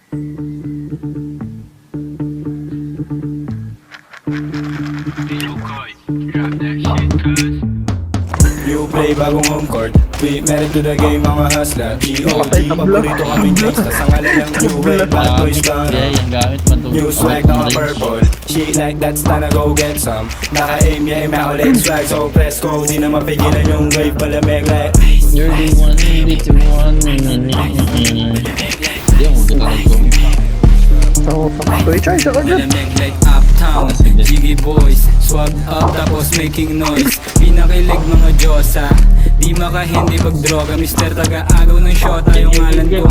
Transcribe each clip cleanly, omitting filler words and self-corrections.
You play bagong home court. We married to the game, mga hustler. G.O.D. Paborito kaming gangsta. Sa ngalan ng new wave, bad boys gone. Yung gamit man to. New swag na purple. She like that's time to go get some. Naka-aim, yeah, immaculate swag. So press ko, di na mapigilan yung wave. Palamig like You're the one, the one. Hindi ako magkakalit ko. Palamig like uptown. Jiggy boys, swag up tapos making noise. Pinakilig mga Diyosa. Di makahindi pag droga, Mr. Taga-agaw ng shota yung ngalan ko.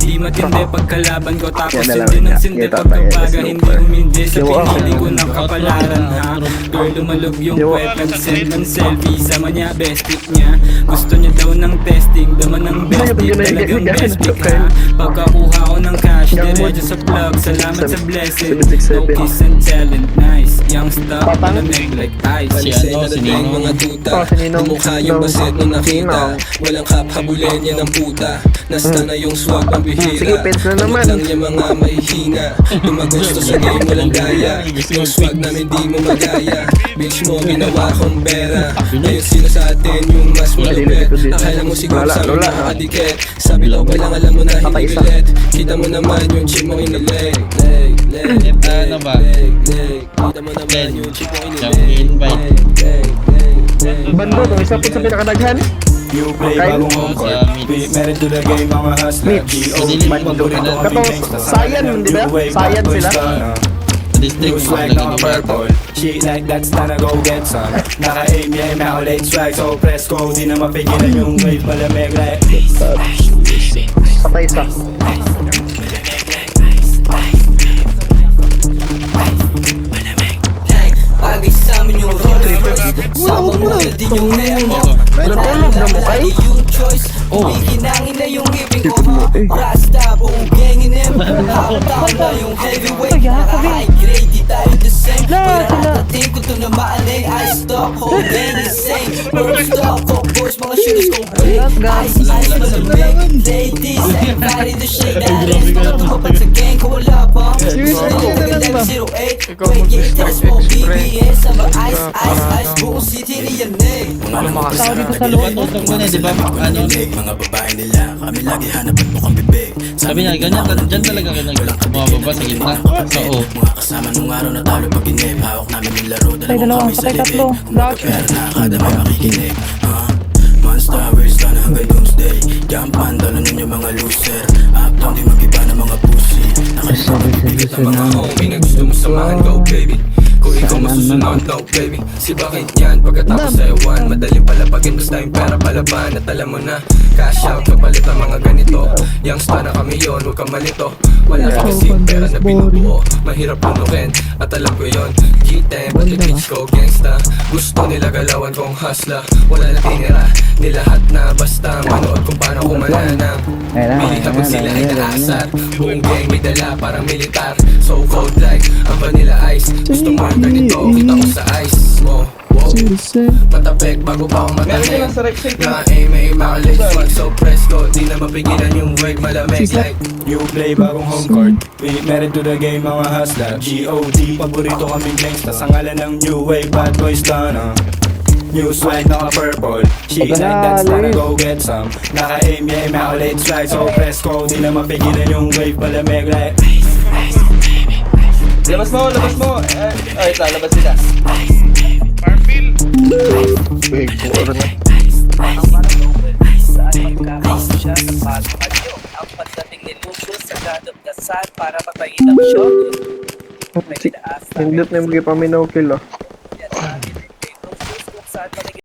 Di matindi pagkalaban ko, tapos hindi ng sindi pagkabaga. Hindi humindi sa pinili ko ng kapalaran, ha. Girl, lumalog yung kwet, nag-send ng selfie sa manya, bestie niya. Gusto niya daw ng testing, daman ng bestie, talagang bestie, ha. Pagkakuha ko ng cash, diretso sa plug, salamat sa blessing. No kiss and talent, nice. Young stuff, malamig like ice. Si ano, si Nino. Mga tuta, mukha yung baset nung nakita. Walang kap, habulin yan ang puta. Nasta na yung swag ang bihira. Kamot lang yung mga mahihina. Lumagusto sa game, walang gaya. Yung swag namin di mo magaya. Bitch mo, ginawa kong pera. Ngayon sino sa atin yung mas malupit. Akala mo siguro sa mga nakadikit. Sabi ko pa lang alam mo na hindi galit. Kita mo naman yung chick mo inilig. Ano ba? Kita mo naman yung chick mo Yung inilig. invite. Bando, no? Isa po sa pinakadaghan. You play bagong home court. We married to the game, mga hustler. G.O.D. Paborito kaming gangsta. Sa Sayan, ngalan ng di ba? new wave, Sayan bad boys sila. gone. District New mo swag lagi na ng bata. purple. She like that's time to go get some. Naka-aim, yeah, immaculate swag. So press ko, di na mapigilan yung wave. Palamig like Patay isa. Bagay sa amin yung rollers. Sama mo na din yung nemo. Natulog na mo kay? Yung choice. Biginangin na yung ngipin ko. Rasta, buong gang inem. Half-town na yung heavyweight. High grade, di tayo the same. Pagkatating ko to na maaling. I stop, whole gang insane. First stop, fuck boys, mga shooters kong break. Ice, malamig. Ladies, everybody the shake. Dahil mga tumapag sa gang ko wala pa. Magalang 08. Wait, yeah, test mo, BBS. Sama ice, ice, ice. Buong city niyan eh. Tao dito sa loob. Tutong mo na, di ba? Ano? mga babae nila. Kami lagi hanapan mo kang bibig. Sabi niya, ganyan, dyan talaga ka bumababa sa gitna. Sa O. Mga kasama nung araw na talo pag inip. Hawak namin yung laro. Patay dalawa, patay tatlo. Black. Pera na kada may makikinig. Monster, we're gonna hanggang doomsday. Jampan, dalo ninyo mga loser. Uptown, di mag-iba ng mga pussy. Nakalimutan ang mga homie na gusto mo samahan, go baby. Kung ikaw masusunod, no baby. Si bakit yan, pagkatapos sa ewan. Madaling palapagin, basta yung pera palaban. At alam mo na, cash out, kapalit ang mga ganito. Youngsta na kami yun, huwag kang malito. Wala ka kasi pera na binubuo. Mahirap punukin, at alam ko yun. G10, pati bitch ko, gangsta. Gusto nila galawan kong hustler. Wala na tinira, nilahat na basta manood kung paano kumananang. Pili habang sila ay naasar. Buong gang may dala, parang militar. So cold like, ang vanilla ice. Gusto mo yung ganito, kita ko sa ice mo. Wow, matapik bago pa ako matahik. Na-aim ay immaculate swag. So press ko, di na mapigilan yung wave. Malamig like you play bagong home court. We married to the game, mga hustler. G.O.D. Paborito kaming gangsta. Sa ngalan ng new wave, bad boys gone. New swag, naka-purple. She like that's time to go get some. Naka-aim, yeah, immaculate swag. So press ko, di na mapigilan yung wave. Malamig like Labas mo, labas mo. Ay, lalabas sila. Big four na. Ang pagdating ni Lucius sa gadot-gasal para patayin ang shot. Hindot na yung mga paminaw kilo.